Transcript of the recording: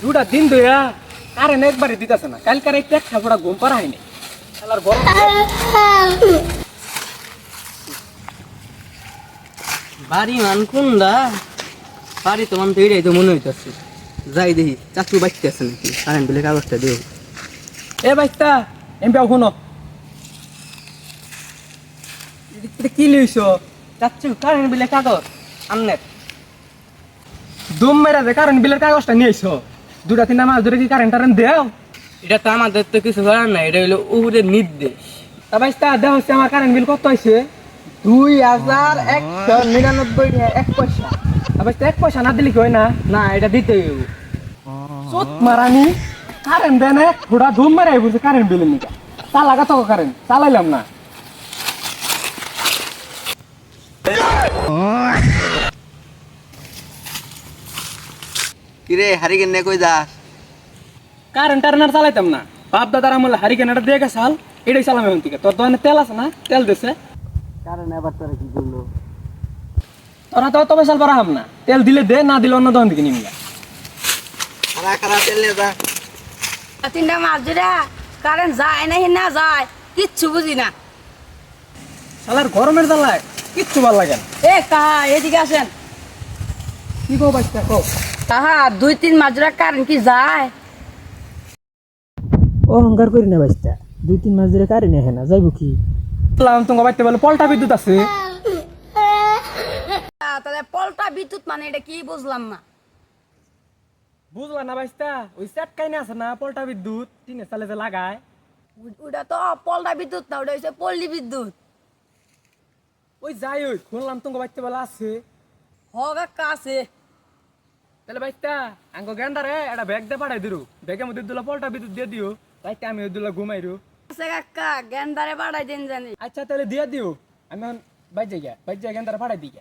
দুটা দিন ধইরা কারেন্ট একবারে দিতেছে না, কালকার একটা খাপড়া ঘুম পারা হয়নি। শালার গরম বাড়ি মান কোনটা? বাড়ি তো মান তো এটাই তো মনে হইতেছে। যাই দেখি চাচু বাঁচতে আছে নাকি, কারেন্ট বিলের কাগজটা দিও। এ বাইস্তা এমপি শুনো, এটা কি লইছো? চাচু কারেন্ট বিলের কাগজ আমনের। দুম মেরা যে কারেন্ট বিলের কাগজটা নিয়ে আইছো, দুটা তিনটা মাস ধরে কি কারেন্ট টারেন্ট দেও? এটা তো আমাদের তো কিছু করার নাই, এটা হলো উপরের নির্দেশ। তা বাইস্তা দেওয়া হচ্ছে আমার কারেন্ট বিল কত হয়েছে? 2199 টা 1 পয়সা। বাইস্তা 1 পয়সা না দিলে কি হয় না? না এটা দিতে হইব। চোট মারানি কারেন্ট দেয় না, থোড়া ধুম মেরাই বলছে কারেন্ট বিলের নিকা। চালাগা তো কারেন্ট চালাইলাম না। কিরে হারিকেন নে কই যাস? কারেন্ট টারেন্ট চালাইতাম না, বাপ দাদার আমলে হারিকেনাটা দিয়ে গেছাল, এটাই চালাম এখন থেকে। তোর দোকানে তেল আছে না? তেল দিছে। কারণ এবার তোরা কি করলো? তোরা তো তবে চাল পারাম না, তেল দিলে দে, না দিলে অন্য দোকান থেকে নিবি। খারা খারা তেল নে যা। তিনটা মাছ ধরে কারেন্ট যায় নাকি না যায় কিচ্ছু বুঝি না। শালার গরমের জ্বালায় কিচ্ছু ভালো লাগে না। এ কাহা এদিকে আসেন। কি কো বাচ্চা কো? কাহা 2-3 মাস ধরে কারেন্ট কি যায়? অহংকার করি না বাচ্চা, 2-3 মাস ধরে কারেন্ট আহে না, যাইব কি? বললাম তোমার বাড়িতে বলে পল্টা বিদ্যুৎ আছে। তাহলে পল্টা বিদ্যুৎ মানে এটা কি বুঝলাম না। বুঝলা না বাচ্চা? ওই সেটকাই না আছে না পল্টা বিদ্যুৎ, টিনের চালে যে লাগায়। ওটা তো পল্টা বিদ্যুৎ না, ওটা হচ্ছে পল্লী বিদ্যুৎ। ওই যাই ওই শুনলাম তোমার বাড়িতে বলে আছে। হবে কাছে তাহলে বাচ্চা আঙ্গ গেন্দারে একটা ব্যাগ দিয়ে পাঠাই দিরু, ব্যাগের মধ্যে দুলা পল্টা বিদ্যুৎ দিয়ে দিও, তাইতে আমি ওই দুলা ঘুমাইরু। কাকা গেন্দারে বাড়াই দিন জানি। আচ্ছা তাহলে দিয়ে দিও, আমি এখন বাইর যাই গেন্দারে পাঠাই দিই।